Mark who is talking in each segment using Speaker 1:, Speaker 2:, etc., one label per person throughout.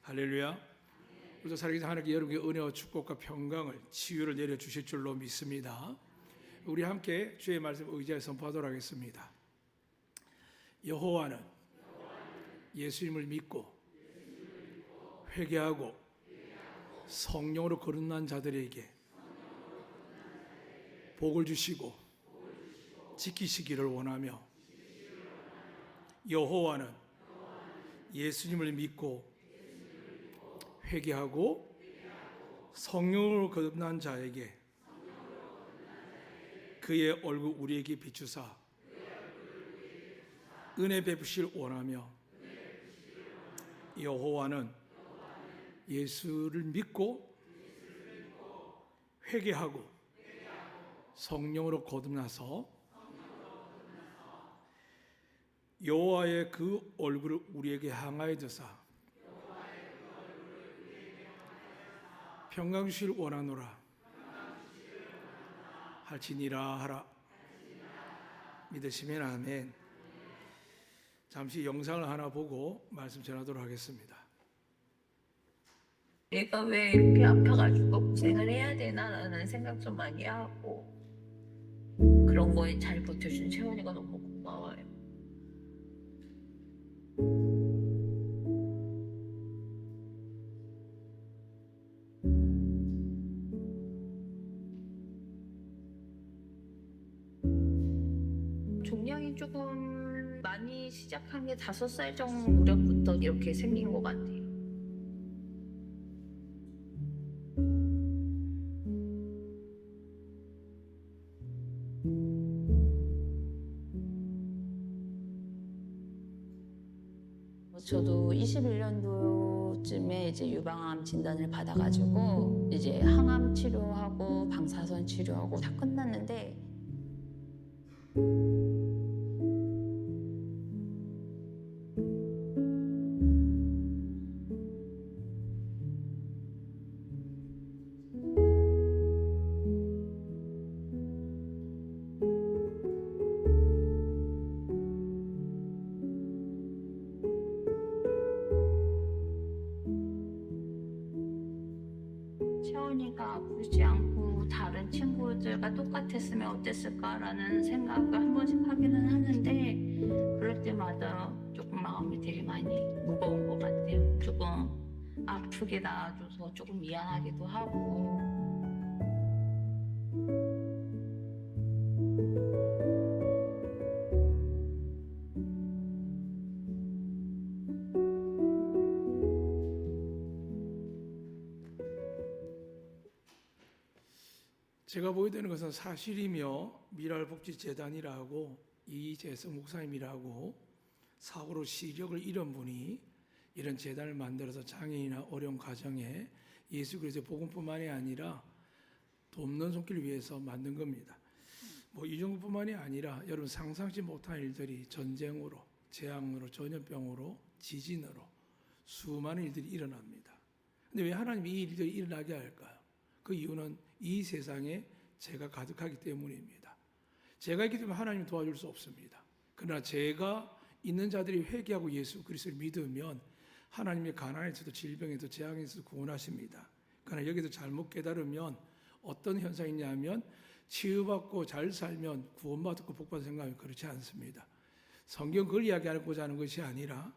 Speaker 1: 할렐루야. 우리도 살아계신 하나님께 여러분께 은혜와 축복과 평강을 치유를 내려주실 줄로 믿습니다. 우리 함께 주의 말씀 의지하여 선포하도록 하겠습니다. 여호와는 예수님을 믿고 회개하고 성령으로 거듭난 자들에게 복을 주시고 지키시기를 원하며, 여호와는 예수님을 믿고 회개하고 성령으로 거듭난 자에게 그의 얼굴 우리에게 비추사 은혜 베푸시길 원하며, 여호와는 예수를 믿고 회개하고 성령으로 거듭나서 여호와의 그 얼굴을 우리에게 향하여 드사 평강 주시길 원하노라 할지니라 하라. 믿으시면 아멘. 잠시 영상을 하나 보고 말씀 전하도록 하겠습니다.
Speaker 2: 내가 왜 이렇게 아파가지고 고생을 해야 되나라는 생각 좀 많이 하고, 그런 거에 잘 버텨준 채원이가 너무 고마워요. 종양이 조금 많이 시작한 게 5살 정도 무렵부터 이렇게 생긴 것 같아요.
Speaker 3: 저도 21년도쯤에 이제 유방암 진단을 받아가지고 이제 항암 치료하고 방사선 치료하고 다 끝났는데,
Speaker 2: 채원이가 아프지 않고 다른 친구들과 똑같았으면 어땠을까라는 생각을 한 번씩 하기는 하는데, 그럴 때마다 조금 마음이 되게 많이 무거운 것 같아요. 조금 아프게 낳아줘서 조금 미안하기도 하고.
Speaker 1: 제가 보게 되는 것은 사실이며 미랄복지재단이라고 이재성 목사님이라고 사고로 시력을 잃은 분이 이런 재단을 만들어서 장애인이나 어려운 가정에 예수 그리스도의 복음뿐만이 아니라 돕는 손길을 위해서 만든 겁니다. 이 정도뿐만이 아니라 여러분 상상치 못한 일들이 전쟁으로, 재앙으로, 전염병으로, 지진으로 수많은 일들이 일어납니다. 근데 왜 하나님이 이 일들이 일어나게 할까요? 그 이유는 이 세상에 죄가 가득하기 때문입니다. 죄가 있기 때문에 하나님 도와줄 수 없습니다. 그러나 죄가 있는 자들이 회개하고 예수 그리스도를 믿으면 하나님의 가난에서도 질병에도 재앙에서도 구원하십니다. 그러나 여기서 잘못 깨달으면 어떤 현상이 있냐면, 치유받고 잘 살면 구원받고 복받을 생각하면 그렇지 않습니다. 성경 그걸 이야기하고자 하는 것이 아니라,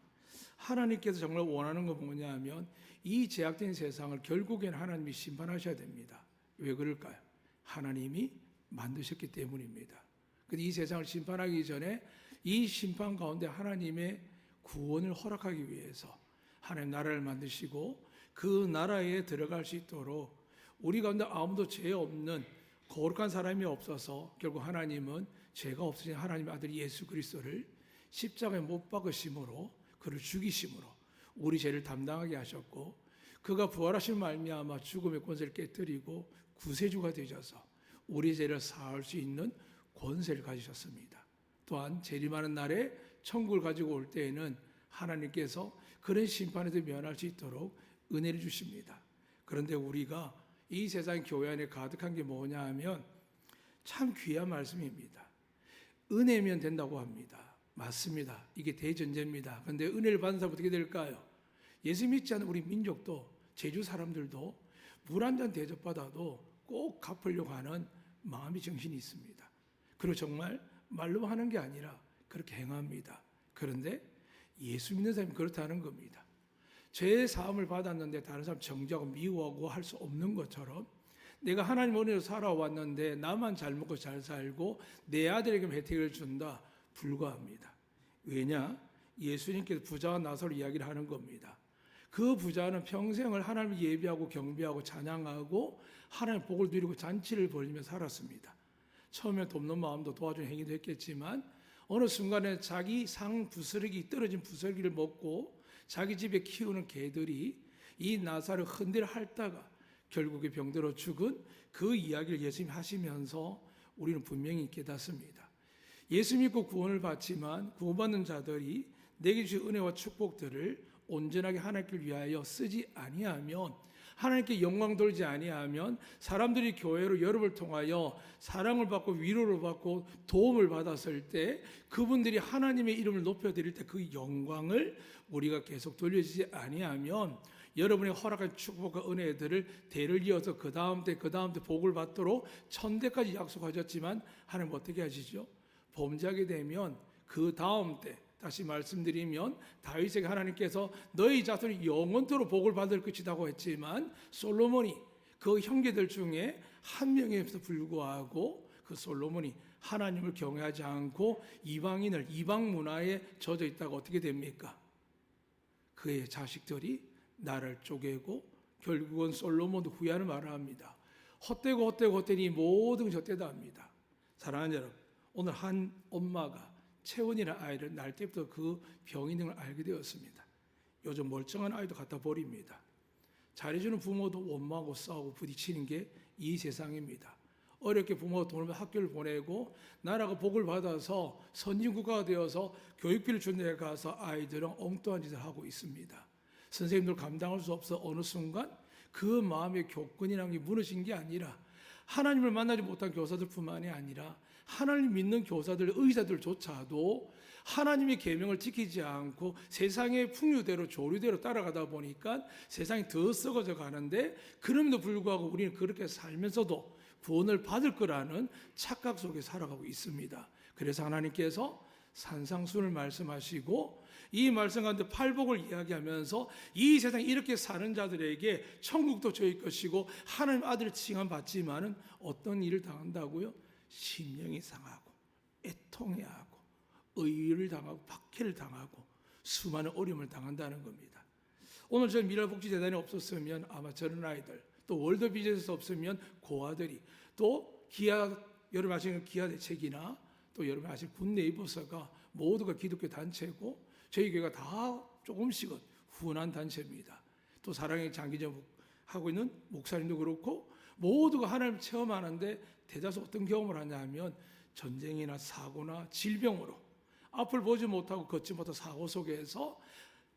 Speaker 1: 하나님께서 정말 원하는 건 뭐냐 하면 이 제약된 세상을 결국엔 하나님이 심판하셔야 됩니다. 왜 그럴까요? 하나님이 만드셨기 때문입니다. 근데 이 세상을 심판하기 전에 이 심판 가운데 하나님의 구원을 허락하기 위해서 하나님 나라를 만드시고 그 나라에 들어갈 수 있도록 우리 가운데 아무도 죄 없는 거룩한 사람이 없어서 결국 하나님은 죄가 없으신 하나님의 아들 예수 그리스도를 십자가에 못 박으심으로, 그를 죽이심으로 우리 죄를 담당하게 하셨고, 그가 부활하신 말미암아 죽음의 권세를 깨뜨리고 구세주가 되셔서 우리 죄를 사할 수 있는 권세를 가지셨습니다. 또한 재림하는 날에 천국을 가지고 올 때에는 하나님께서 그런 심판에서 면할 수 있도록 은혜를 주십니다. 그런데 우리가 이 세상 교회 안에 가득한 게 뭐냐 하면 참 귀한 말씀입니다. 은혜면 된다고 합니다. 맞습니다. 이게 대전제입니다. 그런데 은혜를 받는 사람 어떻게 될까요? 예수 믿지 않는 우리 민족도 제주 사람들도 물 한 잔 대접받아도 꼭 갚으려고 하는 마음이 정신이 있습니다. 그리고 정말 말로 하는 게 아니라 그렇게 행합니다. 그런데 예수 믿는 사람이 그렇다는 겁니다. 죄의 사함을 받았는데 다른 사람 정죄하고 미워하고 할 수 없는 것처럼 내가 하나님 은혜로 살아왔는데 나만 잘 먹고 잘 살고 내 아들에게 혜택을 준다 불가합니다. 왜냐? 예수님께서 부자와 나사로 이야기를 하는 겁니다. 그 부자는 평생을 하나님을 예배하고 경배하고 찬양하고 하나님의 복을 누리고 잔치를 벌이며 살았습니다. 처음에 돕는 마음도 도와주는 행위도 했겠지만 어느 순간에 자기 상 부스러기 떨어진 부스러기를 먹고 자기 집에 키우는 개들이 이 나사를 흔들 핥다가 결국에 병들어 죽은 그 이야기를 예수님이 하시면서 우리는 분명히 깨닫습니다. 예수 믿고 구원을 받지만 구원받는 자들이 내게 주신 은혜와 축복들을 온전하게 하나님께 위하여 쓰지 아니하면, 하나님께 영광 돌지 아니하면 사람들이 교회로 여러분을 통하여 사랑을 받고 위로를 받고 도움을 받았을 때 그분들이 하나님의 이름을 높여드릴 때 그 영광을 우리가 계속 돌려주지 아니하면 여러분의 허락한 축복과 은혜들을 대를 이어서 그 다음 때 복을 받도록 천대까지 약속하셨지만 하나님 어떻게 하시죠? 범죄하게 되면 그 다음 때 다시 말씀드리면 다윗에게 하나님께서 너희 자손이 영원토록 복을 받을 것이라고 했지만 솔로몬이 그 형제들 중에 한 명에서 불구하고 그 솔로몬이 하나님을 경외하지 않고 이방 문화에 젖어 있다가 어떻게 됩니까? 그의 자식들이 나를 쪼개고 결국은 솔로몬도 후회하는 말을 합니다. 헛되니 모든 것이 헛되다 합니다. 사랑하는 여러분, 오늘 한 엄마가 채원이라는 아이를 날 때부터 그 병이 있는 걸 알게 되었습니다. 요즘 멀쩡한 아이도 갖다 버립니다. 잘해주는 부모도 원망하고 싸우고 부딪히는 게 이 세상입니다. 어렵게 부모가 돈을 학교를 보내고 나라가 복을 받아서 선진국가가 되어서 교육비를 준 데 가서 아이들은 엉뚱한 짓을 하고 있습니다. 선생님들 감당할 수 없어 어느 순간 그 마음의 교권이라는 게 무너진 게 아니라 하나님을 만나지 못한 교사들뿐만이 아니라 하나님 믿는 교사들, 의사들조차도 하나님의 계명을 지키지 않고 세상의 풍류대로 조류대로 따라가다 보니까 세상이 더 썩어져 가는데 그럼에도 불구하고 우리는 그렇게 살면서도 구원을 받을 거라는 착각 속에 살아가고 있습니다. 그래서 하나님께서 산상순을 말씀하시고 이 말씀 가운데 팔복을 이야기하면서 이 세상에 이렇게 사는 자들에게 천국도 저희 것이고 하나님 아들을 칭함받지만은 어떤 일을 당한다고요? 심령이 상하고 애통해하고 의의를 당하고 박해를 당하고 수많은 어려움을 당한다는 겁니다. 오늘 저 미랄복지재단이 없었으면 아마 저런 아이들, 또 월드비전에서 없으면 고아들이, 또 여러분 아시는 기아 대책이나 또 여러분 아시는 굿네이버스가 모두가 기독교 단체고 저희 교회가 다 조금씩은 후원한 단체입니다. 또 사랑의 장기전 하고 있는 목사님도 그렇고 모두가 하나님을 체험하는데 대다수 어떤 경험을 하냐면 전쟁이나 사고나 질병으로 앞을 보지 못하고 걷지 못한 사고 속에서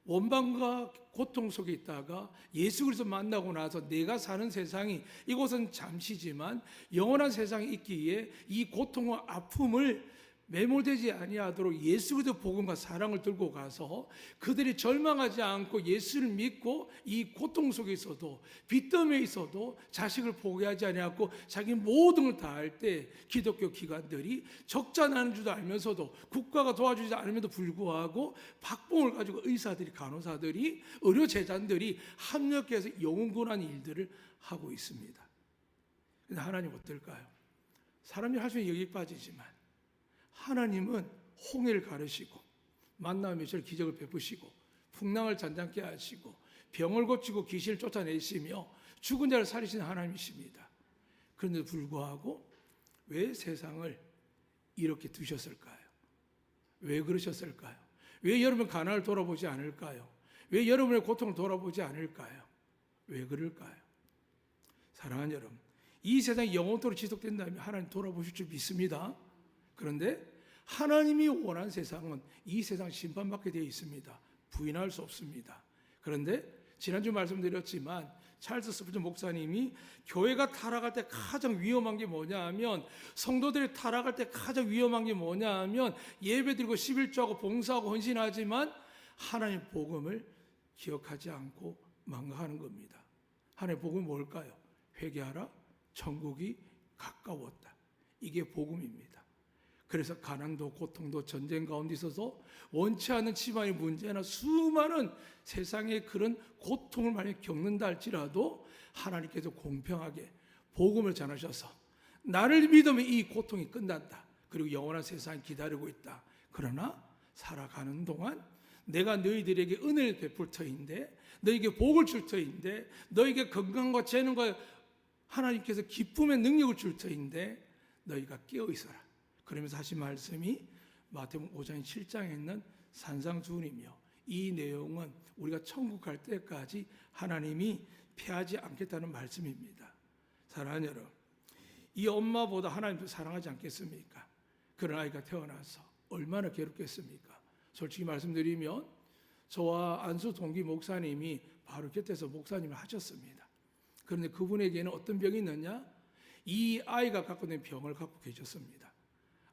Speaker 1: 원망과 고통 속에 있다가 예수 그리스도 만나고 나서 내가 사는 세상이 이곳은 잠시지만 영원한 세상이 있기에 이 고통과 아픔을 매몰되지 아니하도록 예수 그리스도 복음과 사랑을 들고 가서 그들이 절망하지 않고 예수를 믿고 이 고통 속에 있어도 빚더미에 있어도 자식을 포기하지 아니하고 자기 모든 걸 다할 때 기독교 기관들이 적자 나는 줄도 알면서도 국가가 도와주지 않음에도 불구하고 박봉을 가지고 의사들이 간호사들이 의료재단들이 합력해서 영웅군한 일들을 하고 있습니다. 근데 하나님 어떨까요? 사람이 할 수 있는 여기 빠지지만 하나님은 홍해를 가르시고 만나와 며칠 기적을 베푸시고 풍랑을 잔잔케 하시고 병을 고치고 귀신을 쫓아내시며 죽은 자를 살리시는 하나님이십니다. 그런데 불구하고 왜 세상을 이렇게 두셨을까요? 왜 그러셨을까요? 왜 여러분 가난을 돌아보지 않을까요? 왜 여러분의 고통을 돌아보지 않을까요? 왜 그럴까요? 사랑하는 여러분, 이 세상이 영원토록 지속된다면 하나님 돌아보실 줄 믿습니다. 그런데 하나님이 원한 세상은 이 세상 심판받게 되어 있습니다. 부인할 수 없습니다. 그런데 지난주 말씀드렸지만 찰스 스프전 목사님이 교회가 타락할 때 가장 위험한 게 뭐냐 하면 성도들이 타락할 때 가장 위험한 게 뭐냐 하면 예배드리고 11조하고 봉사하고 헌신하지만 하나님 복음을 기억하지 않고 망각하는 겁니다. 하나님의 복음이 뭘까요? 회개하라, 천국이 가까웠다. 이게 복음입니다. 그래서 가난도 고통도 전쟁 가운데 있어서 원치 않는 집안의 문제나 수많은 세상의 그런 고통을 만약 겪는다 할지라도 하나님께서 공평하게 복음을 전하셔서 나를 믿으면 이 고통이 끝난다. 그리고 영원한 세상이 기다리고 있다. 그러나 살아가는 동안 내가 너희들에게 은혜를 베풀 터인데, 너희에게 복을 줄 터인데, 너희에게 건강과 재능과 하나님께서 기쁨의 능력을 줄 터인데 너희가 깨어 있어라. 그러면서 하신 말씀이 마태복음 5장 7장에 있는 산상수훈이며, 이 내용은 우리가 천국 갈 때까지 하나님이 피하지 않겠다는 말씀입니다. 사랑하는 여러분, 이 엄마보다 하나님도 사랑하지 않겠습니까? 그런 아이가 태어나서 얼마나 괴롭겠습니까? 솔직히 말씀드리면 저와 안수 동기 목사님이 바로 곁에서 목사님을 하셨습니다. 그런데 그분에게는 어떤 병이 있느냐? 이 아이가 갖고 있는 병을 갖고 계셨습니다.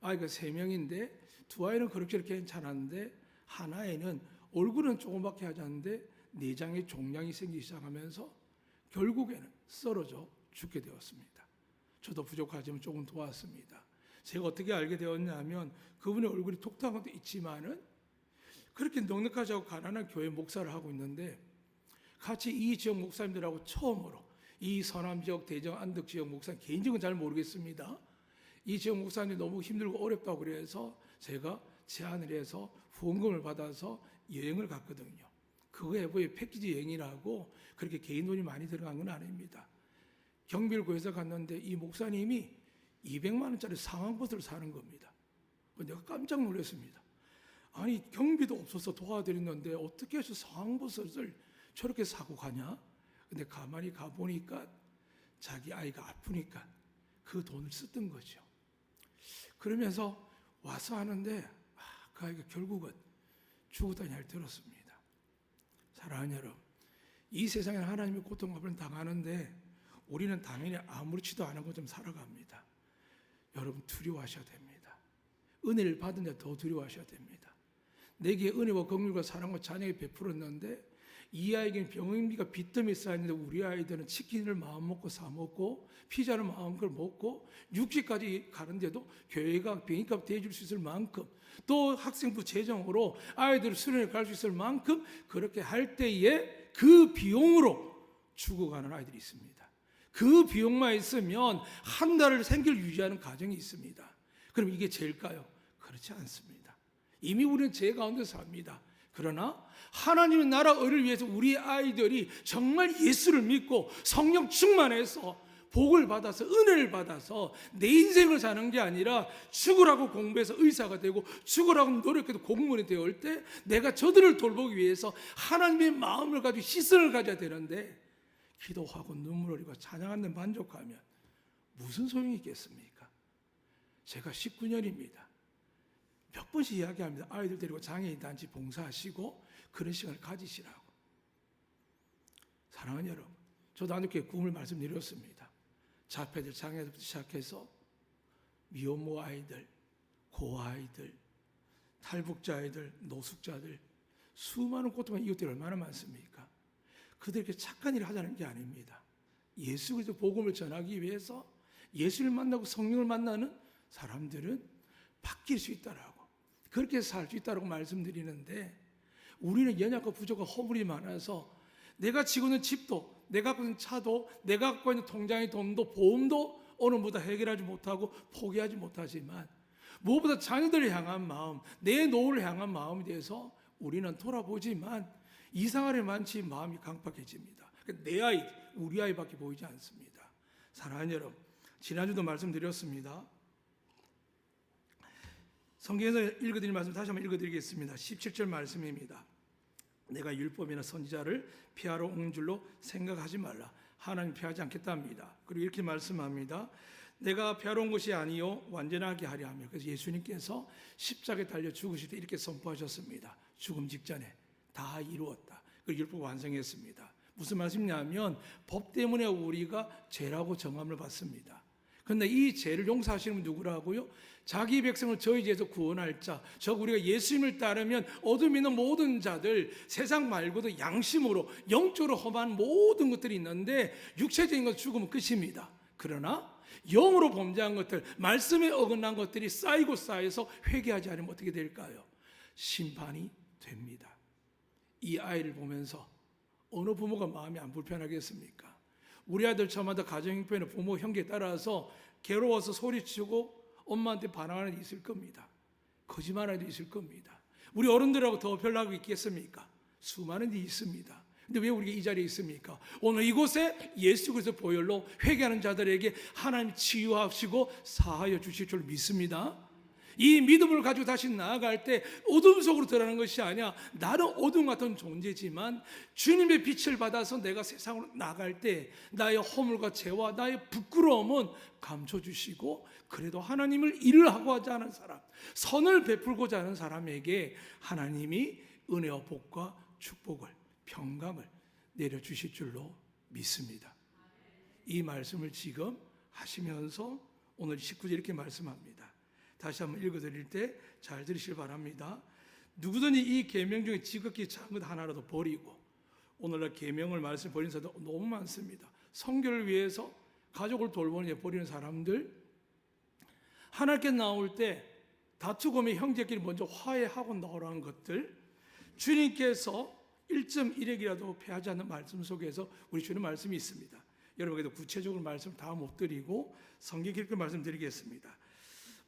Speaker 1: 아이가 3명인데 두 아이는 그렇게 괜찮았는데 하나에는 얼굴은 조금밖에 하지 않는데 내장에 종양이 생기기 시작하면서 결국에는 쓰러져 죽게 되었습니다. 저도 부족하지만 조금 도왔습니다. 제가 어떻게 알게 되었냐면 그분의 얼굴이 독특한 것도 있지만은 그렇게 넉넉하지 않고 가난한 교회 목사를 하고 있는데 같이 이 지역 목사님들하고 처음으로 이 서남 지역, 대정, 안덕 지역 목사님, 개인적으로 잘 모르겠습니다. 이 지역 목사님이 너무 힘들고 어렵다고 그래서 제가 제안을 해서 후원금을 받아서 여행을 갔거든요. 그거에 뭐 패키지 여행이라고 그렇게 개인 돈이 많이 들어간 건 아닙니다. 경빌고에서 갔는데 이 목사님이 200만 원짜리 상황버스를 사는 겁니다. 내가 깜짝 놀랐습니다. 아니 경비도 없어서 도와드렸는데 어떻게 해서 상황버스를 저렇게 사고 가냐? 근데 가만히 가보니까 자기 아이가 아프니까 그 돈을 쓰던 거죠. 그러면서 와서 하는데 그 아이가 결국은 죽었다는 이야기를 들었습니다. 사랑하는 여러분, 이 세상에 하나님의 고통을 당하는데 우리는 당연히 아무렇지도 않은 것 좀 살아갑니다. 여러분 두려워하셔야 됩니다. 은혜를 받은 데 더 두려워하셔야 됩니다. 내게 은혜와 긍휼과 사랑과 자녀에 베풀었는데 이 아이에게는 병원비가 빚더미 쌓였는데 우리 아이들은 치킨을 마음 먹고 사 먹고 피자를 마음껏 먹고 육지까지 가는데도 교회가 비행값 대줄 수 있을 만큼 또 학생부 재정으로 아이들 수련회 갈 수 있을 만큼 그렇게 할 때에 그 비용으로 죽어가는 아이들이 있습니다. 그 비용만 있으면 한 달을 생계를 유지하는 가정이 있습니다. 그럼 이게 죄일까요? 그렇지 않습니다. 이미 우리는 죄 가운데 삽니다. 그러나 하나님의 나라 의를 위해서 우리 아이들이 정말 예수를 믿고 성령 충만해서 복을 받아서 은혜를 받아서 내 인생을 사는 게 아니라 죽으라고 공부해서 의사가 되고 죽으라고 노력해도 공무원이 되올 때 내가 저들을 돌보기 위해서 하나님의 마음을 가지고 시선을 가져야 되는데 기도하고 눈물 흘리고 찬양하는 데 만족하면 무슨 소용이 있겠습니까? 제가 19년입니다. 몇 번씩 이야기합니다. 아이들 데리고 장애인 단체 봉사하시고 그런 시간을 가지시라고. 사랑하는 여러분, 저도 한국교회 꿈을 말씀드렸습니다. 자폐들, 장애들부터 시작해서 미혼모 아이들, 고아이들, 탈북자 아이들, 노숙자들, 수많은 고통과 이웃들이 얼마나 많습니까? 그들에게 착한 일을 하자는 게 아닙니다. 예수 그리스도 복음을 전하기 위해서 예수를 만나고 성령을 만나는 사람들은 바뀔 수 있다라고, 그렇게 살 수 있다라고 말씀드리는데 우리는 연약과 부족과 허물이 많아서 내가 지고 있는 집도, 내가 갖고 있는 차도, 내가 갖고 있는 통장의 돈도, 보험도 어느 보다 해결하지 못하고 포기하지 못하지만 무엇보다 자녀들을 향한 마음, 내 노후를 향한 마음에 대해서 우리는 돌아보지만 이상하리 많지 마음이 강팍해집니다. 내 아이, 우리 아이밖에 보이지 않습니다. 사랑하는 여러분, 지난주도 말씀드렸습니다. 성경에서 읽어드린 말씀 다시 한번 읽어드리겠습니다. 17절 말씀입니다. 내가 율법이나 선지자를 피하러 온 줄로 생각하지 말라. 하나님 피하지 않겠답니다. 그리고 이렇게 말씀합니다. 내가 피하러 온 것이 아니요 완전하게 하려 하며. 그래서 예수님께서 십자가에 달려 죽으실 때 이렇게 선포하셨습니다. 죽음 직전에 다 이루었다. 그 율법 완성했습니다. 무슨 말씀이냐면 법 때문에 우리가 죄라고 정함을 받습니다. 그런데 이 죄를 용서하시는 분 누구라고요? 자기 백성을 저희 죄에서 구원할 자, 즉 우리가 예수님을 따르면 어둠에 있는 모든 자들, 세상 말고도 양심으로 영적으로 험한 모든 것들이 있는데 육체적인 것 죽으면 끝입니다. 그러나 영으로 범죄한 것들, 말씀에 어긋난 것들이 쌓이고 쌓여서 회개하지 않으면 어떻게 될까요? 심판이 됩니다. 이 아이를 보면서 어느 부모가 마음이 안 불편하겠습니까? 우리 아들 저마다 가정형편에 부모 형제에 따라서 괴로워서 소리치고 엄마한테 반항하는 애 있을 겁니다. 거짓말하는 애 있을 겁니다. 우리 어른들하고 더 별나고 있겠습니까? 수많은 일이 있습니다. 근데 왜 우리가 이 자리에 있습니까? 오늘 이곳에 예수 그리스도 보혈로 회개하는 자들에게 하나님 치유하시고 사하여 주실 줄 믿습니다. 이 믿음을 가지고 다시 나아갈 때 어둠 속으로 들어가는 것이 아니야. 나는 어둠 같은 존재지만 주님의 빛을 받아서 내가 세상으로 나갈 때 나의 허물과 죄와 나의 부끄러움은 감춰주시고, 그래도 하나님을 일을 하고 하지 않은 사람, 선을 베풀고자 하는 사람에게 하나님이 은혜와 복과 축복을, 평강을 내려주실 줄로 믿습니다. 이 말씀을 지금 하시면서 오늘 19절 이렇게 말씀합니다. 다시 한번 읽어드릴 때 잘 들으시길 바랍니다. 누구든지 이 계명 중에 지극히 작은 것 하나라도 버리고, 오늘날 계명을 말씀 버리는 사람도 너무 많습니다. 성결을 위해서 가족을 돌보는 데 버리는 사람들, 하나님께 나올 때 다투고면 형제끼리 먼저 화해하고 나오라는 것들, 주님께서 1.1핵이라도 패하지 않는 말씀 속에서 우리 주는 말씀이 있습니다. 여러분에게도 구체적으로 말씀 다 못 드리고 성경 읽고 말씀드리겠습니다.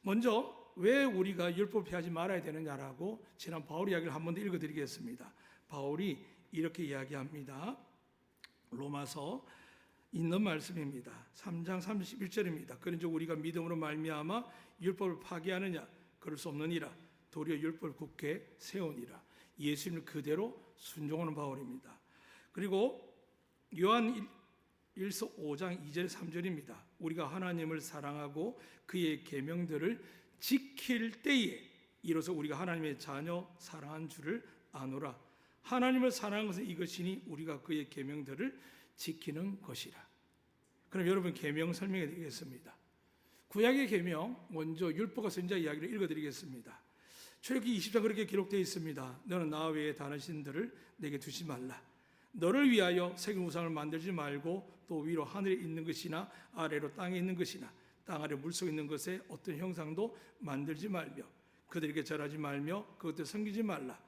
Speaker 1: 먼저 왜 우리가 율법을 피하지 말아야 되느냐라고 지난 바울 이야기를 한 번 더 읽어드리겠습니다. 바울이 이렇게 이야기합니다. 로마서 있는 말씀입니다. 3장 31절입니다. 그런즉 우리가 믿음으로 말미암아 율법을 파기하느냐? 그럴 수 없느니라. 도리어 율법을 굳게 세우니라. 예수님을 그대로 순종하는 바울입니다. 그리고 요한 1서 5장 2절 3절입니다. 우리가 하나님을 사랑하고 그의 계명들을 지킬 때에 이로써 우리가 하나님의 자녀 사랑한 줄을 아노라. 하나님을 사랑하는 것은 이것이니 우리가 그의 계명들을 지키는 것이라. 그럼 여러분 계명 설명해 드리겠습니다. 구약의 계명, 먼저 율법과 선지자 이야기를 읽어드리겠습니다. 출애굽기 20장 그렇게 기록되어 있습니다. 너는 나 외에 다른 신들을 내게 두지 말라. 너를 위하여 새긴 우상을 만들지 말고 또 위로 하늘에 있는 것이나 아래로 땅에 있는 것이나 땅 아래 물속에 있는 것에 어떤 형상도 만들지 말며 그들에게 절하지 말며 그것들 섬기지 말라.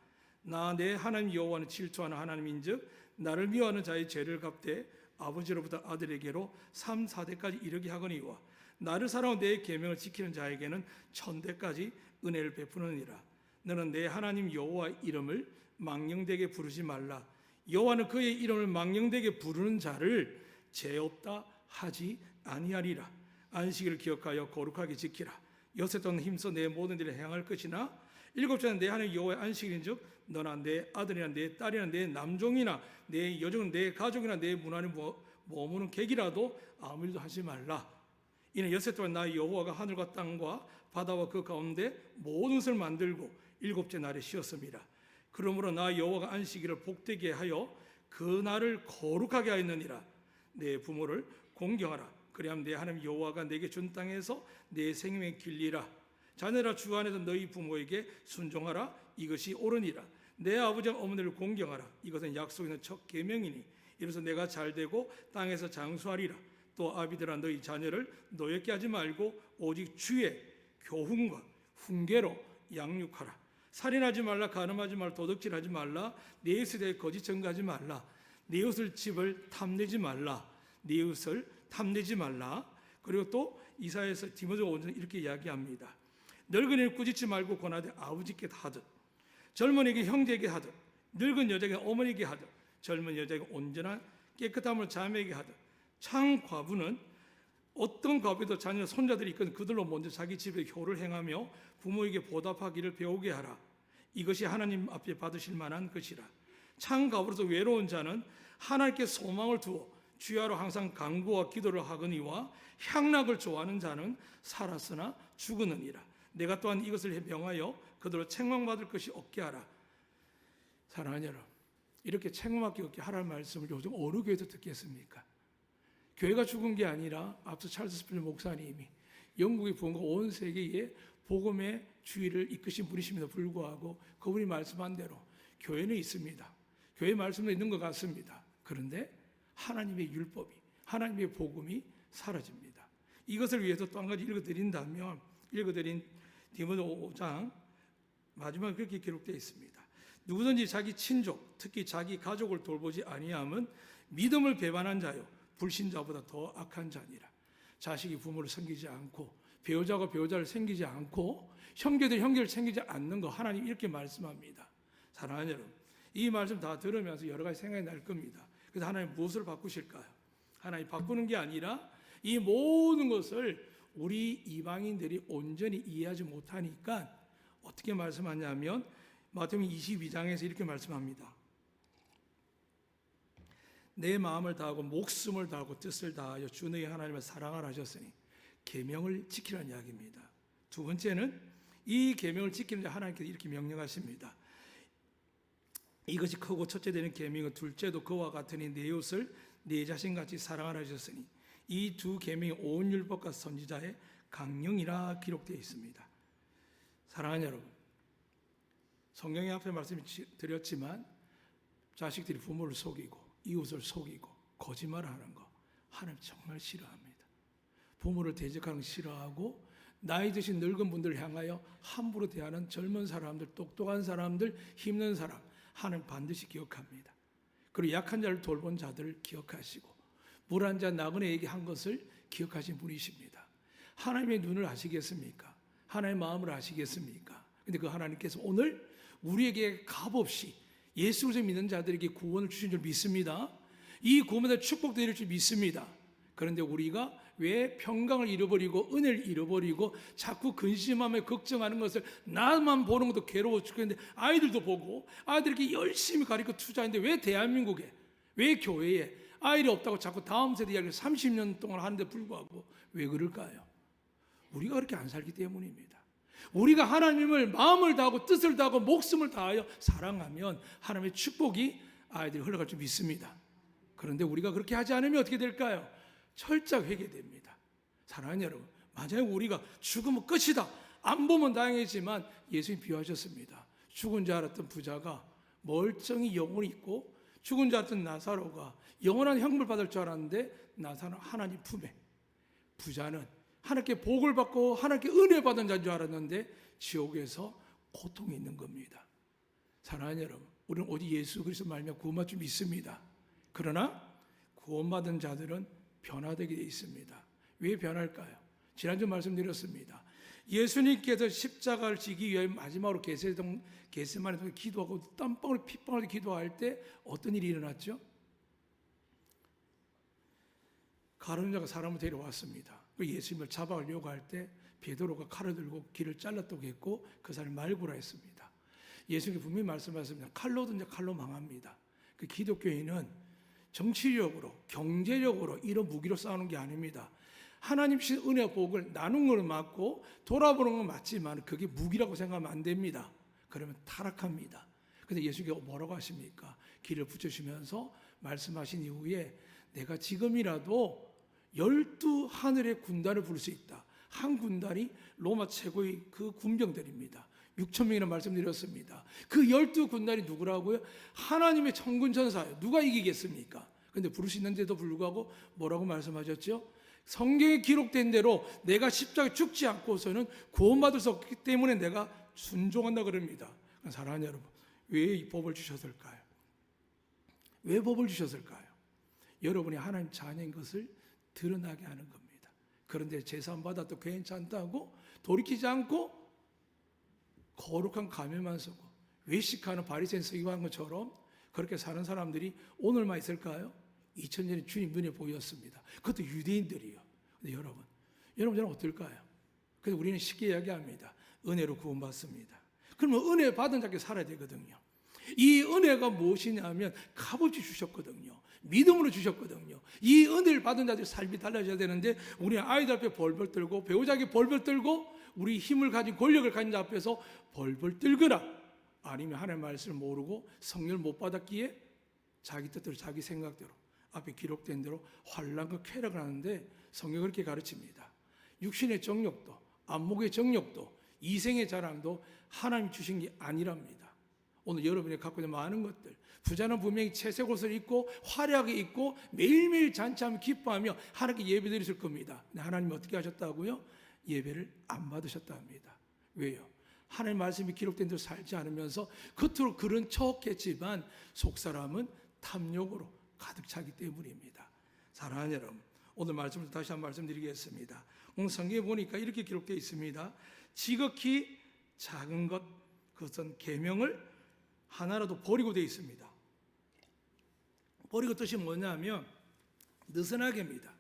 Speaker 1: 나 내 하나님 여호와는 질투하는 하나님인즉 나를 미워하는 자의 죄를 갚되 아버지로부터 아들에게로 3, 4대까지 이르게 하거니와 나를 사랑하고 내 계명을 지키는 자에게는 1000대까지 은혜를 베푸느니라. 너는 내 하나님 여호와 이름을 망령되게 부르지 말라. 여호와는 그의 이름을 망령되게 부르는 자를 죄 없다 하지 아니하리라. 안식일을 기억하여 거룩하게 지키라. 여섯 동안 힘써 내 모든 일을 행할 것이나 일곱 주는 내 하나님 여호와의 안식일인즉 너나 내 아들이나 내 딸이나 내 남종이나 내 여종은 내 가족이나 내 문 안에 머무는 객이라도 아무 일도 하지 말라. 이는 여섯 동안 나 여호와가 하늘과 땅과 바다와 그 가운데 모든 것을 만들고 일곱째 날에 쉬었음이라. 그러므로 나 여호와가 안식일을 복되게 하여 그 날을 거룩하게 하였느니라. 내 부모를 공경하라. 그리하면 내 하나님 여호와가 내게 준 땅에서 내 생명의 길리라. 자녀라 주 안에서 너희 부모에게 순종하라. 이것이 옳으니라. 내 아버지와 어머니를 공경하라. 이것은 약속 있는 첫 계명이니 이로써 내가 잘되고 땅에서 장수하리라. 또 아비들아 너희 자녀를 노엽게 하지 말고 오직 주의 교훈과 훈계로 양육하라. 살인하지 말라. 간음하지 말라. 도둑질하지 말라. 내 이웃에 대해 거짓 증거하지 말라. 내 이웃을 집을 탐내지 말라. 내 이웃을 탐내지 말라. 그리고 또 이사야서 디모데후서 5장 이렇게 이야기합니다. 늙은이를 꾸짖지 말고 권하되 아버지께 하듯 젊은이에게 형제에게 하듯 늙은 여자에게 어머니에게 하듯 젊은 여자에게 온전한 깨끗함을 자매에게 하듯 참 과부는 어떤 과부도 자녀 손자들이 있거든 그들로 먼저 자기 집에 효를 행하며 부모에게 보답하기를 배우게 하라. 이것이 하나님 앞에 받으실 만한 것이라. 참 과부로서 외로운 자는 하나님께 소망을 두어 주야로 항상 간구와 기도를 하거니와 향락을 좋아하는 자는 살았으나 죽으느니라. 내가 또한 이것을 명하여 그들로 책망받을 것이 없게 하라. 사랑하는 여러분, 이렇게 책망받기 없게 하라는 말씀을 요즘 어느 교회도 듣겠습니까? 교회가 죽은 게 아니라 앞서 찰스 스프링 목사님이 영국의 부흥과 온 세계에 복음의 주의를 이끄신 분이심에도 불구하고 그분이 말씀한 대로 교회는 있습니다. 교회 말씀도 있는 것 같습니다. 그런데 하나님의 율법이, 하나님의 복음이 사라집니다. 이것을 위해서 또 한 가지 읽어드린 디모데 5장 마지막에 그렇게 기록되어 있습니다. 누구든지 자기 친족, 특히 자기 가족을 돌보지 아니함은 믿음을 배반한 자요 불신자보다 더 악한 자니라. 자식이 부모를 섬기지 않고 배우자가 배우자를 섬기지 않고 형제들이 형제를 챙기지 않는 거 하나님 이렇게 말씀합니다. 사랑하는 여러분, 이 말씀 다 들으면서 여러 가지 생각이 날 겁니다. 그래서 하나님 무엇을 바꾸실까요? 하나님 바꾸는 게 아니라 이 모든 것을 우리 이방인들이 온전히 이해하지 못하니까 어떻게 말씀하냐면 마태복음 22장에서 이렇게 말씀합니다. 내 마음을 다하고 목숨을 다하고 뜻을 다하여 주 너희 하나님을 사랑하라 하셨으니 계명을 지키라는 이야기입니다. 두 번째는 이 계명을 지키는 자 하나님께서 이렇게 명령하십니다. 이것이 크고 첫째 되는 계명은 둘째도 그와 같으니 내 이웃을 내 자신같이 사랑하라 하셨으니 이 두 계명이 온 율법과 선지자의 강령이라 기록되어 있습니다. 사랑하는 여러분, 성경의 앞에 말씀드렸지만 자식들이 부모를 속이고 이웃을 속이고 거짓말을 하는 거 하나님 정말 싫어합니다. 부모를 대적하는 거 싫어하고 나이 드신 늙은 분들을 향하여 함부로 대하는 젊은 사람들, 똑똑한 사람들, 힘든 사람 하나님 반드시 기억합니다. 그리고 약한 자를 돌본 자들을 기억하시고 물 한 잔 나그네에게 한 것을 기억하신 분이십니다. 하나님의 눈을 아시겠습니까? 하나님의 마음을 아시겠습니까? 근데 그 하나님께서 오늘 우리에게 값없이 예수 그리스도 믿는 자들에게 구원을 주신 줄 믿습니다. 이 구원을 축복드릴 줄 믿습니다. 그런데 우리가 왜 평강을 잃어버리고 은혜를 잃어버리고 자꾸 근심하며 걱정하는 것을 나만 보는 것도 괴로워 죽겠는데 아이들도 보고 아이들에게 열심히 가르쳐 투자했는데 왜 대한민국에, 왜 교회에 아이들이 없다고 자꾸 다음 세대 이야기를 30년 동안 하는데 불구하고 왜 그럴까요? 우리가 그렇게 안 살기 때문입니다. 우리가 하나님을 마음을 다하고 뜻을 다하고 목숨을 다하여 사랑하면 하나님의 축복이 아이들이 흘러갈 줄 믿습니다. 그런데 우리가 그렇게 하지 않으면 어떻게 될까요? 철저히 회개됩니다. 사랑하는 여러분, 만약에 우리가 죽으면 끝이다, 안 보면 다행이지만 예수님 비유하셨습니다. 죽은 줄 알았던 부자가 멀쩡히 영혼이 있고 죽은 줄 알았던 나사로가 영원한 형벌 받을 줄 알았는데 나사로는 하나님 품에, 부자는 하나님께 복을 받고 하나님께 은혜 받은 자인 줄 알았는데 지옥에서 고통이 있는 겁니다. 사랑하는 여러분, 우리는 오직 예수 그리스도 말미암아 구원받을 줄 믿습니다. 그러나 구원받은 자들은 변화되게 되어 있습니다. 왜 변할까요? 지난주 말씀드렸습니다. 예수님께서 십자가를 지기 위해 마지막으로 겟세마네 기도하고 땀방울 핏방울 기도할 때 어떤 일이 일어났죠? 가룟 자가 사람을 데려왔습니다. 예수님을 잡아가려고 할 때 베드로가 칼을 들고 길을 잘랐다고 했고 그 사람이 말구라 했습니다. 예수님이 분명히 말씀하셨습니다. 칼로든지 칼로 망합니다. 그 기독교인은 정치력으로 경제력으로 이런 무기로 싸우는 게 아닙니다. 하나님 주신 은혜와 복을 나누는 걸 맞고 돌아보는 건 맞지만 그게 무기라고 생각하면 안 됩니다. 그러면 타락합니다. 그래서 예수님께서 뭐라고 하십니까? 길을 붙여주시면서 말씀하신 이후에 내가 지금이라도 12 하늘의 군단을 부를 수 있다. 한 군단이 로마 최고의 그 군병들입니다. 6,000명이나 말씀드렸습니다. 그 12 군단이 누구라고요? 하나님의 천군 천사예요. 누가 이기겠습니까? 그런데 부를 수 있는데도 불구하고 뭐라고 말씀하셨죠? 성경에 기록된 대로 내가 십자가에 죽지 않고서는 구원받을 수 없기 때문에 내가 순종한다 그럽니다. 사랑하는 여러분, 왜 이 법을 주셨을까요? 왜 법을 주셨을까요? 여러분이 하나님 자녀인 것을 드러나게 하는 겁니다. 그런데 제사함 받아도 괜찮다고 돌이키지 않고 거룩한 가면만 쓰고 외식하는 바리새인 서기관 것처럼 그렇게 사는 사람들이 오늘만 있을까요? 2000년에 주님 눈에 보였습니다. 그것도 유대인들이요. 근데 여러분들은 어떨까요? 그래서 우리는 쉽게 이야기합니다. 은혜로 구원받습니다. 그러면 은혜 받은 자께 살아야 되거든요. 이 은혜가 무엇이냐면 값없이 주셨거든요. 믿음으로 주셨거든요. 이 은혜를 받은 자들의 삶이 달라져야 되는데 우리는 아이들 앞에 벌벌 떨고 배우자에게 벌벌 떨고 우리 힘을 가진 권력을 가진 자 앞에서 벌벌 떨거나 아니면 하나님의 말씀을 모르고 성령을 못 받았기에 자기 뜻대로 자기 생각대로 앞에 기록된 대로 환난과 쾌락을 하는데 성경이 그렇게 가르칩니다. 육신의 정욕도, 안목의 정욕도, 이생의 자랑도 하나님이 주신 게 아니랍니다. 오늘 여러분이 갖고 있는 많은 것들, 부자는 분명히 채색 옷을 입고 화려하게 입고 매일매일 잔치하며 기뻐하며 하나님께 예배드리실 겁니다. 근데 하나님이 어떻게 하셨다고요? 예배를 안 받으셨다 합니다. 왜요? 하나님 말씀이 기록된 대로 살지 않으면서 겉으로 그런 척했지만 속사람은 탐욕으로 가득 차기 때문입니다. 사랑하는 여러분, 오늘 말씀을 다시 한번 말씀드리겠습니다. 오늘 성경에 보니까 이렇게 기록되어 있습니다. 지극히 작은 것, 그것은 계명을 하나라도 버리고 되어 있습니다. 버리고 뜻이 뭐냐면 느슨하게입니다.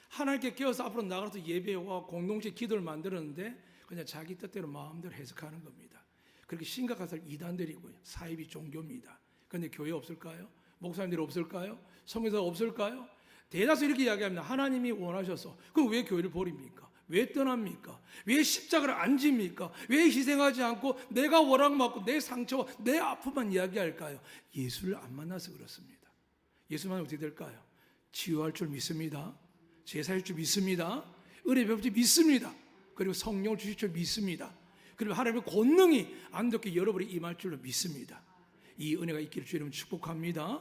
Speaker 1: 하나님께 깨어서 앞으로 나가서 예배와 공동체 기도를 만들었는데 그냥 자기 뜻대로 마음대로 해석하는 겁니다. 그렇게 심각한 사람 이단들이고요. 사이비 종교입니다. 그런데 교회 없을까요? 목사님들이 없을까요? 성교사 없을까요? 대다수 이렇게 이야기합니다. 하나님이 원하셔서 그럼 왜 교회를 버립니까? 왜 떠납니까? 왜 십자가를 안 집니까? 왜 희생하지 않고 내가 원망받고 내 상처와 내 아픔만 이야기할까요? 예수를 안 만나서 그렇습니다. 예수 만나면 어떻게 될까요? 치유할 줄 믿습니다. 제사할 줄 믿습니다. 은혜 베풀 줄 믿습니다. 그리고 성령을 주실 줄 믿습니다. 그리고 하나님의 권능이 안독히 여러분이 임할 줄로 믿습니다. 이 은혜가 있기를 주님 축복합니다.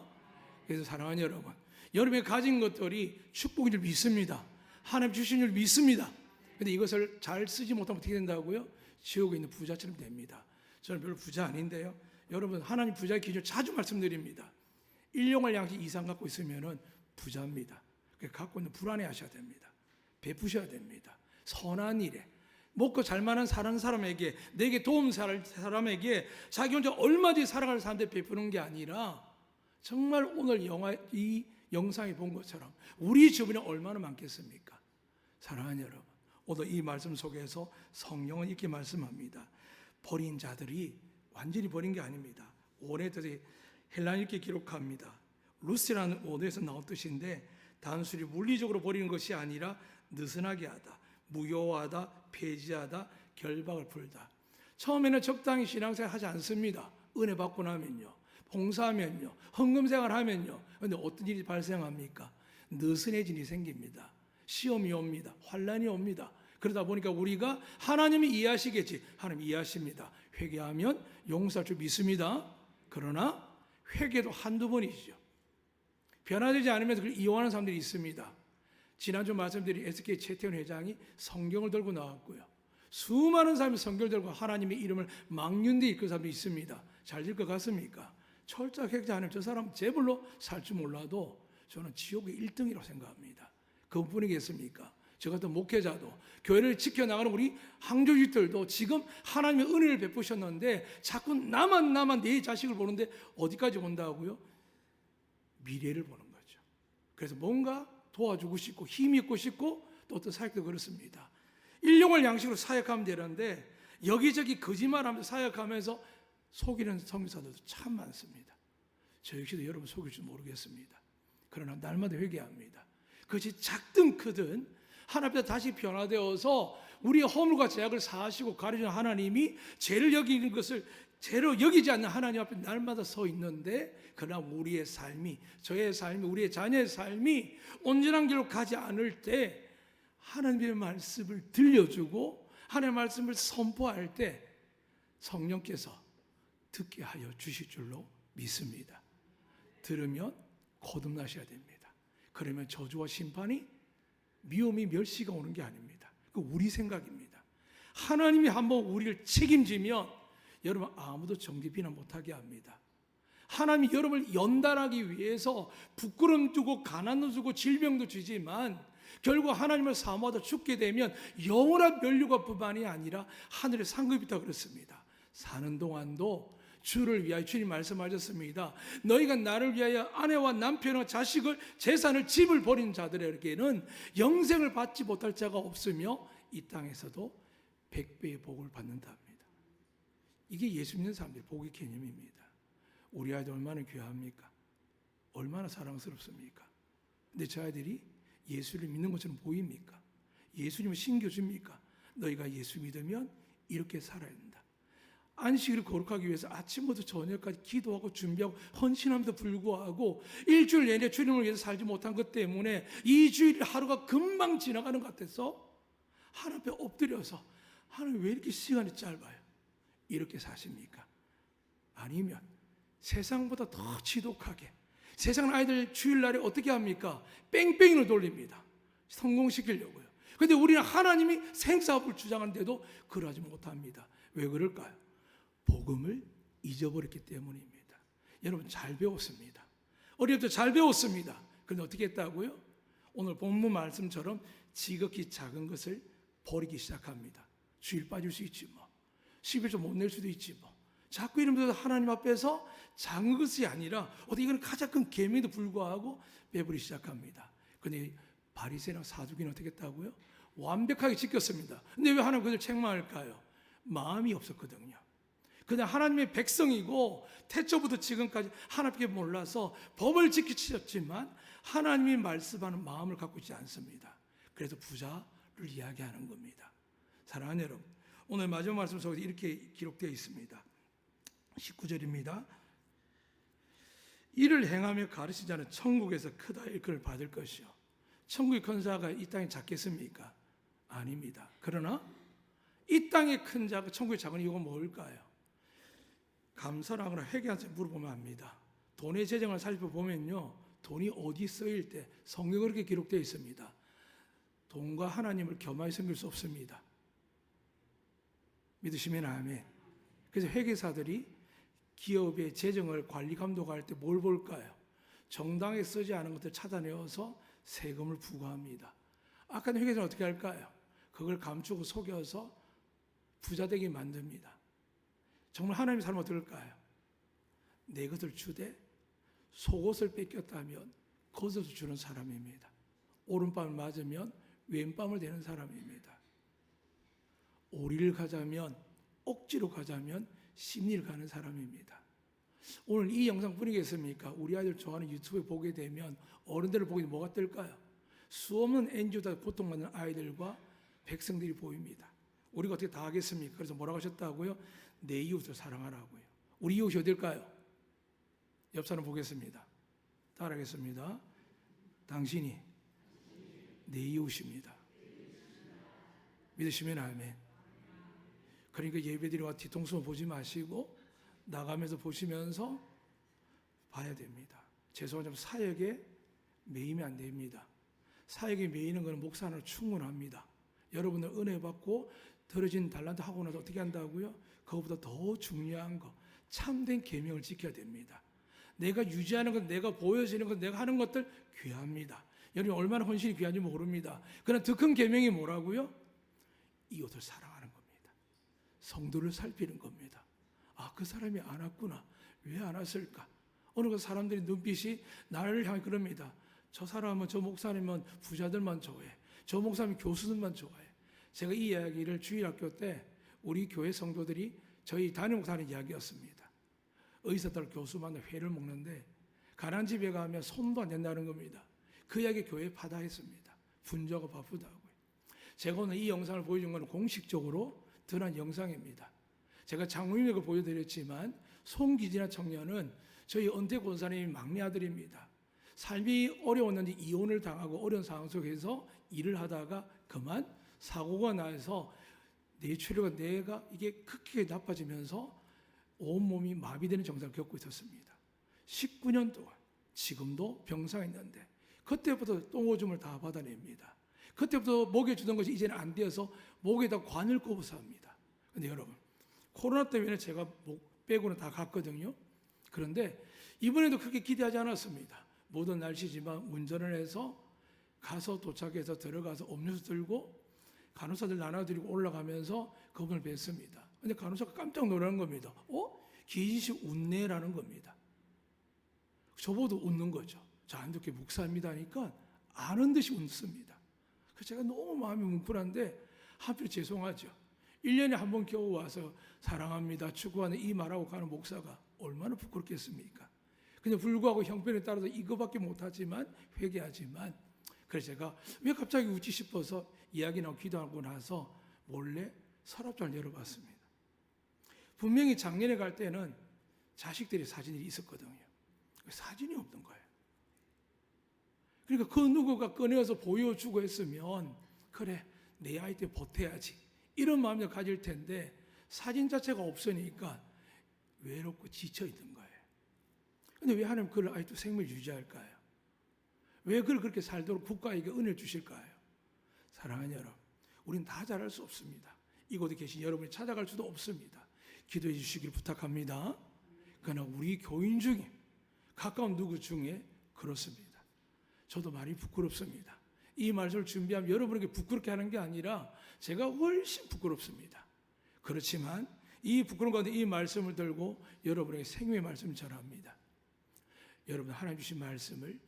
Speaker 1: 그래서 사랑하는 여러분, 여러분이 가진 것들이 축복인 줄 믿습니다. 하나님 주신 줄 믿습니다. 그런데 이것을 잘 쓰지 못하면 어떻게 된다고요? 지옥에 있는 부자처럼 됩니다. 저는 별로 부자 아닌데요. 여러분, 하나님 부자의 기준을 자주 말씀드립니다. 일용할 양식 이상 갖고 있으면 부자입니다. 갖고 있는 불안해하셔야 됩니다. 베푸셔야 됩니다. 선한 일에 먹고 잘만한 사는 사람에게, 내게 도움 살 사람에게 자기 혼자 얼마든지 살아갈 사람한테 베푸는 게 아니라 정말 오늘 이 영상에 본 것처럼 우리 주변에 얼마나 많겠습니까? 사랑하는 여러분, 오늘 이 말씀 속에서 성령은 이렇게 말씀합니다. 버린 자들이 완전히 버린 게 아닙니다. 원어에서 헬라어 이렇게 기록합니다. 루스라는 원어에서 나온 뜻인데 단순히 물리적으로 버리는 것이 아니라 느슨하게 하다, 무효하다, 폐지하다, 결박을 풀다. 처음에는 적당히 신앙생활 하지 않습니다. 은혜 받고 나면요, 봉사하면요, 헌금생활 하면요. 그런데 어떤 일이 발생합니까? 느슨해진 일이 생깁니다. 시험이 옵니다. 환난이 옵니다. 그러다 보니까 우리가 하나님이 이해하시겠지. 하나님 이해하십니다. 회개하면 용서할 줄 믿습니다. 그러나 회개도 한두 번이죠. 변화되지 않으면서 그걸 이용하는 사람들이 있습니다. 지난주 말씀드린 SK 최태원 회장이 성경을 들고 나왔고요. 수많은 사람이 성경을 들고 하나님의 이름을 막윤대 읽은 사람도 있습니다. 잘 될 것 같습니까? 철저하게 회개 안 하면 저 사람 제불로 살 줄 몰라도 저는 지옥의 1등이라고 생각합니다. 그분이겠습니까? 저 같은 목회자도 교회를 지켜나가는 우리 항조직들도 지금 하나님의 은혜를 베푸셨는데 자꾸 나만 내 자식을 보는데 어디까지 본다고요? 미래를 보는 거죠. 그래서 뭔가 도와주고 싶고 힘이 있고 싶고 또 어떤 사역도 그렇습니다. 일용할 양식으로 사역하면 되는데 여기저기 거짓말하면서 사역하면서 속이는 선교사들도 참 많습니다. 저 역시도 여러분 속일 줄 모르겠습니다. 그러나 날마다 회개합니다. 그것이 작든 크든 하나님 앞에 다시 변화되어서 우리의 허물과 죄악을 사하시고 가려주는 하나님이 죄를 여기는 것을 죄로 여기지 않는 하나님 앞에 날마다 서 있는데 그러나 우리의 삶이, 저의 삶이, 우리의 자녀의 삶이 온전한 길로 가지 않을 때 하나님의 말씀을 들려주고 하나님의 말씀을 선포할 때 성령께서 듣게 하여 주실 줄로 믿습니다. 들으면 거듭나셔야 됩니다. 그러면 저주와 심판이, 미움이, 멸시가 오는 게 아닙니다. 그 우리 생각입니다. 하나님이 한번 우리를 책임지면 여러분 아무도 정죄 비난 못하게 합니다. 하나님이 여러분을 연단하기 위해서 부끄럼 주고 가난도 주고 질병도 주지만 결국 하나님을 사모하다 죽게 되면 영원한 멸류관 뿐만이 아니라 하늘의 상급이 있다고 그랬습니다. 사는 동안도 주를 위하여 주님 말씀하셨습니다. 너희가 나를 위하여 아내와 남편과 자식을, 재산을, 집을 버린 자들에게는 영생을 받지 못할 자가 없으며 이 땅에서도 100배의 복을 받는다 합니다. 이게 예수 믿는 사람들의 복의 개념입니다. 우리 아이들 얼마나 귀합니까? 얼마나 사랑스럽습니까? 근데 저 아이들이 예수를 믿는 것처럼 보입니까? 예수님을 신겨줍니까? 너희가 예수 믿으면 이렇게 살아야 된다. 안식일을 거룩하기 위해서 아침부터 저녁까지 기도하고 준비하고 헌신함에도 불구하고 일주일 내내 주님을 위해서 살지 못한 것 때문에 이 주일 하루가 금방 지나가는 것 같아서 하나님 앞에 엎드려서 하나님 왜 이렇게 시간이 짧아요? 이렇게 사십니까? 아니면 세상보다 더 지독하게 세상 아이들 주일날에 어떻게 합니까? 뺑뺑이를 돌립니다. 성공시키려고요. 그런데 우리는 하나님이 생사업을 주장하는데도 그러하지 못합니다. 왜 그럴까요? 복음을 잊어버렸기 때문입니다. 여러분 잘 배웠습니다. 어릴 때 잘 배웠습니다. 그런데 어떻게 했다고요? 오늘 본문 말씀처럼 지극히 작은 것을 버리기 시작합니다. 주일 빠질 수 있지 뭐. 11조 못 낼 수도 있지 뭐. 자꾸 이러면서 하나님 앞에서 작은 것이 아니라 어떻게 이건 가장 큰 계명에도 불구하고 빼버리기 시작합니다. 그런데 바리새인과 사두개는 어떻게 했다고요? 완벽하게 지켰습니다. 근데 왜 하나님 그들 책망할까요? 마음이 없었거든요. 그냥 하나님의 백성이고 태초부터 지금까지 하나님께 몰라서 법을 지키셨지만 하나님이 말씀하는 마음을 갖고 있지 않습니다. 그래서 부자를 이야기하는 겁니다. 사랑하는 여러분, 오늘 마지막 말씀 속에 이렇게 기록되어 있습니다. 19절입니다. 이를 행하며 가르친 자는 천국에서 크다 일컬을 받을 것이요. 천국의 권사가 이 땅에 작겠습니까? 아닙니다. 그러나 이 땅의 큰 자가 천국의 작은 이유가 뭘까요? 감사를 하거나 회개한테 물어보면 압니다. 돈의 재정을 살펴보면요, 돈이 어디 쓰일 때 성경에 그렇게 기록되어 있습니다. 돈과 하나님을 겸하여 섬길 수 없습니다. 믿으시면 아멘. 그래서 회계사들이 기업의 재정을 관리 감독할 때 뭘 볼까요? 정당에 쓰지 않은 것들 찾아내어서 세금을 부과합니다. 아까 회계사는 어떻게 할까요? 그걸 감추고 속여서 부자 되게 만듭니다. 정말 하나님의 삶은 어떨까요? 내 것을 주되 속옷을 뺏겼다면 겉옷을 주는 사람입니다. 오른밤을 맞으면 왼밤을 대는 사람입니다. 오리를 가자면 억지로 가자면 심리를 가는 사람입니다. 오늘 이 영상 보시겠습니까? 우리 아이들 좋아하는 유튜브에 보게 되면 어른들을 보게 되면 뭐가 뜰까요? 수없는 NGO다 고통받는 아이들과 백성들이 보입니다. 우리가 어떻게 다 하겠습니까? 그래서 뭐라고 하셨다고요? 내 이웃을 사랑하라고요. 우리 이웃이 어딜까요? 옆 사람 보겠습니다. 따라하겠습니다. 당신이 내 이웃입니다. 믿으시면 아멘. 그러니까 예배드리고 뒤통수 보지 마시고 나가면서 보시면서 봐야 됩니다. 죄송하지만 사역에 매이면 안 됩니다. 사역에 매이는 것은 목사 하나로 충분합니다. 여러분들 은혜 받고 들어진 달란트 하고 나서 어떻게 한다고요? 그것보다 더 중요한 거 참된 계명을 지켜야 됩니다. 내가 유지하는 것, 내가 보여지는 것, 내가 하는 것들 귀합니다. 여러분 얼마나 헌신이 귀한지 모릅니다. 그러나 더 큰 계명이 뭐라고요? 이웃을 사랑하는 겁니다. 성도를 살피는 겁니다. 아, 그 사람이 안 왔구나. 왜 안 왔을까? 어느 그 사람들이 눈빛이 나를 향해 그럽니다. 저 사람은, 저 목사님은 부자들만 좋아해. 저 목사님은 교수들만 좋아해. 제가 이 이야기를 주일학교 때 우리 교회 성도들이 저희 담임 목사님 이야기였습니다. 의사들 교수 만나 회를 먹는데 가난 집에 가면 손도 안 댄다는 겁니다. 그 이야기 교회에 파다했습니다. 분주하고 바쁘다고요. 제가 오늘 이 영상을 보여준 것은 공식적으로 드러난 영상입니다. 제가 장로님에게 보여드렸지만 송기진아 청년은 저희 은퇴 권사님의 막내 아들입니다. 삶이 어려웠는데 이혼을 당하고 어려운 상황 속에서 일을 하다가 그만 사고가 나서 뇌출혈과 뇌가 이게 크게 나빠지면서 온몸이 마비되는 증상을 겪고 있었습니다. 19년 동안 지금도 병상에 있는데 그때부터 똥오줌을 다 받아냅니다. 그때부터 목에 주던 것이 이제는 안 되어서 목에다 관을 꼽아서 합니다. 그런데 여러분 코로나 때문에 제가 목 빼고는 다 갔거든요. 그런데 이번에도 그렇게 기대하지 않았습니다. 모든 날씨지만 운전을 해서 가서 도착해서 들어가서 음료수 들고 간호사들 나눠드리고 올라가면서 그분을 뵀습니다. 근데 간호사가 깜짝 놀라는 겁니다. 기진 씨 웃네라는 겁니다. 저보고 웃는 거죠. 저 안덕기 목사입니다 하니까 아는 듯이 웃습니다. 그래서 제가 너무 마음이 뭉클한데 한편 죄송하죠. 1년에 한 번 겨우 와서 사랑합니다, 축구하는 이 말하고 가는 목사가 얼마나 부끄럽겠습니까? 근데 불구하고 형편에 따라서 이거밖에 못하지만 회개하지만 그래서 제가 왜 갑자기 웃지 싶어서 이야기 나오고 기도하고 나서 몰래 서랍장을 열어봤습니다. 분명히 작년에 갈 때는 자식들이 사진이 있었거든요. 사진이 없는 거예요. 그러니까 그 누구가 꺼내서 보여주고 했으면 그래 내 아이 때 보태야지 이런 마음을 가질 텐데 사진 자체가 없으니까 외롭고 지쳐있는 거예요. 근데 왜 하나님 그걸 아직도 생명을 유지할까요? 왜 그걸 그렇게 살도록 국가에게 은혜를 주실까요? 사랑하는 여러분, 우리는 다 잘할 수 없습니다. 이곳에 계신 여러분이 찾아갈 수도 없습니다. 기도해 주시길 부탁합니다. 그러나 우리 교인 중에 가까운 누구 중에 그렇습니다. 저도 많이 부끄럽습니다. 이 말씀을 준비하면 여러분에게 부끄럽게 하는 게 아니라 제가 훨씬 부끄럽습니다. 그렇지만 이 부끄러운 가운데 이 말씀을 들고 여러분에게 생명의 말씀을 전합니다. 여러분 하나님 주신 말씀을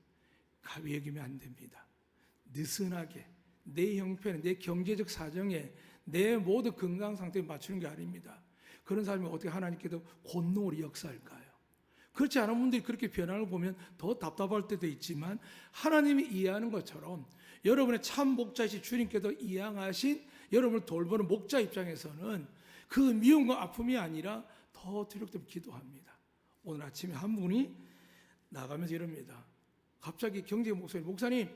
Speaker 1: 가벼이 여기면 안 됩니다. 느슨하게 내 형편에 내 경제적 사정에 내 모든 건강 상태에 맞추는 게 아닙니다. 그런 사람이 어떻게 하나님께도 권능으로 역사할까요? 그렇지 않은 분들이 그렇게 변화를 보면 더 답답할 때도 있지만 하나님이 이해하는 것처럼 여러분의 참 목자이신 주님께서 이양하신 여러분을 돌보는 목자 입장에서는 그 미움과 아픔이 아니라 더 두렵게 기도합니다. 오늘 아침에 한 분이 나가면서 이럽니다. 갑자기 경제 목사님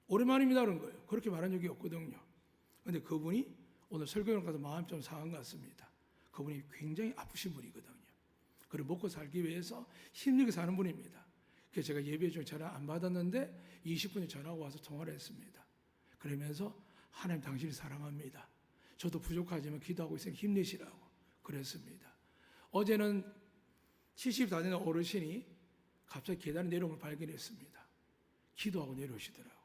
Speaker 1: 오랜만입니다 그런 거예요. 그렇게 말한 적이 없거든요. 그런데 그분이 오늘 설교를 가서 마음이 좀 상한 것 같습니다. 그분이 굉장히 아프신 분이거든요. 그리고 먹고 살기 위해서 힘들게 사는 분입니다. 그래서 제가 예배 중에 전화 안 받았는데 20분이 전화가 와서 통화를 했습니다. 그러면서 하나님 당신을 사랑합니다. 저도 부족하지만 기도하고 있으니까 힘내시라고 그랬습니다. 어제는 70다 되는 어르신이 갑자기 계단에 내려오는 걸 발견했습니다. 기도하고 내려오시더라고요.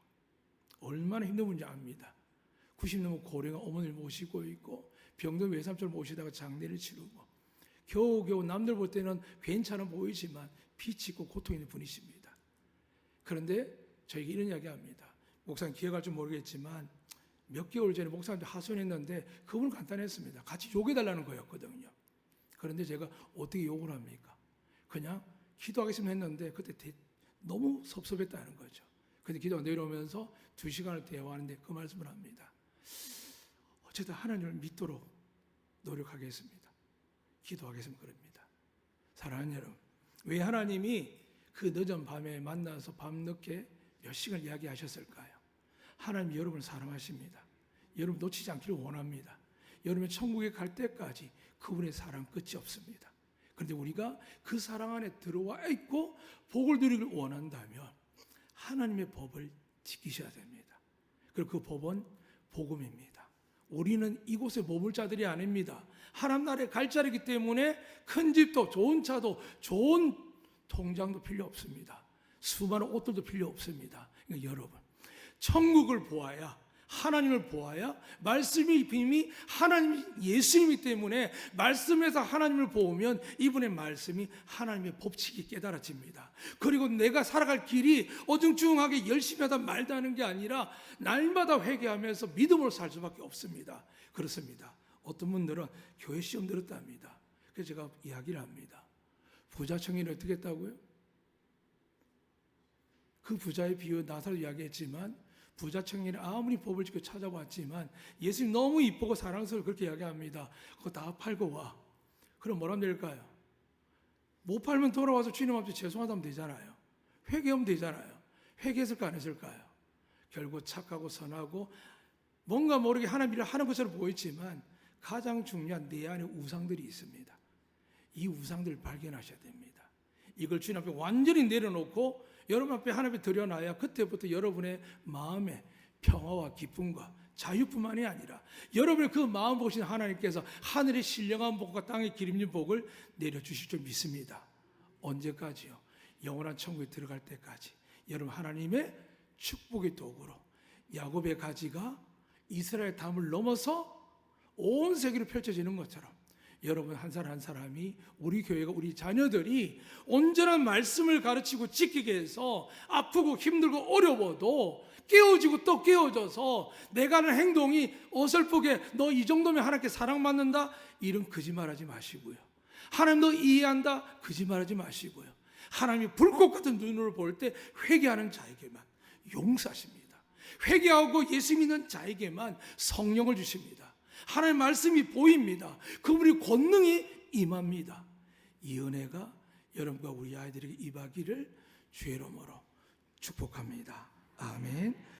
Speaker 1: 얼마나 힘든 분인지 압니다. 90 넘은 고령한 어머니를 모시고 있고 병든 외삼촌을 모시다가 장례를 치르고 겨우겨우 남들 볼 때는 괜찮아 보이지만 빛이 있고 고통 있는 분이십니다. 그런데 저에게 이런 이야기합니다. 목사님 기억할 줄 모르겠지만 몇 개월 전에 목사님한테 하소연했는데 그분은 간단했습니다. 같이 욕해달라는 거였거든요. 그런데 제가 어떻게 욕을 합니까? 그냥 기도하겠습니다 했는데 그때 너무 섭섭했다는 거죠. 그런데 기도가 내려오면서 2시간을 대화하는데 그 말씀을 합니다. 어쨌든 하나님을 믿도록 노력하겠습니다. 기도하겠습니다. 그럽니다. 사랑하는 여러분, 왜 하나님이 그 늦은 밤에 만나서 밤늦게 몇 시간 이야기하셨을까요? 하나님 여러분을 사랑하십니다. 여러분 놓치지 않기를 원합니다. 여러분이 천국에 갈 때까지 그분의 사랑 끝이 없습니다. 그런데 우리가 그 사랑 안에 들어와 있고 복을 누리길 원한다면 하나님의 법을 지키셔야 됩니다. 그리고 그 법은 복음입니다. 우리는 이곳에 머물 자들이 아닙니다. 하나님 나라에 갈 자리이기 때문에 큰 집도 좋은 차도 좋은 통장도 필요 없습니다. 수많은 옷들도 필요 없습니다. 그러니까 여러분 천국을 보아야 하나님을 보아야 말씀이 비밀이 하나님 예수님이기 때문에 말씀에서 하나님을 보면 이분의 말씀이 하나님의 법칙이 깨달아집니다. 그리고 내가 살아갈 길이 어중중하게 열심히 하다 말다 하는 게 아니라 날마다 회개하면서 믿음으로 살 수밖에 없습니다. 그렇습니다. 어떤 분들은 교회 시험 들었답니다. 그래서 제가 이야기를 합니다. 부자 청년이 어떻게 했다고요? 그 부자의 비유 나사로 이야기했지만 부자 청년이 아무리 법을 지켜 찾아왔지만 예수님 너무 이쁘고 사랑스러워 그렇게 이야기합니다. 그거 다 팔고 와. 그럼 뭐라면 될까요? 못 팔면 돌아와서 주님 앞에 죄송하다면 되잖아요. 회개하면 되잖아요. 회개했을까 안 했을까요? 결국 착하고 선하고 뭔가 모르게 하나님 일을 하는 것처럼 보이지만 가장 중요한 내 안에 우상들이 있습니다. 이 우상들을 발견하셔야 됩니다. 이걸 주님 앞에 완전히 내려놓고 여러분 앞에 하나님 드려놔야 그때부터 여러분의 마음에 평화와 기쁨과 자유뿐만이 아니라 여러분의 그 마음 보신 하나님께서 하늘의 신령한 복과 땅의 기름진 복을 내려주실 줄 믿습니다. 언제까지요? 영원한 천국에 들어갈 때까지 여러분 하나님의 축복의 도구로 야곱의 가지가 이스라엘 담을 넘어서 온 세계로 펼쳐지는 것처럼 여러분 한 사람 한 사람이 우리 교회가 우리 자녀들이 온전한 말씀을 가르치고 지키게 해서 아프고 힘들고 어려워도 깨어지고 또 깨어져서 내가 하는 행동이 어설프게 너 이 정도면 하나님께 사랑받는다 이런 거짓말하지 마시고요. 하나님 너 이해한다 거짓말하지 마시고요. 하나님이 불꽃 같은 눈으로 볼 때 회개하는 자에게만 용서하십니다. 회개하고 예수 믿는 자에게만 성령을 주십니다. 하나님의 말씀이 보입니다. 그분의 권능이 임합니다. 이 은혜가 여러분과 우리 아이들에게 임하기를 주의 이름으로 축복합니다. 아멘.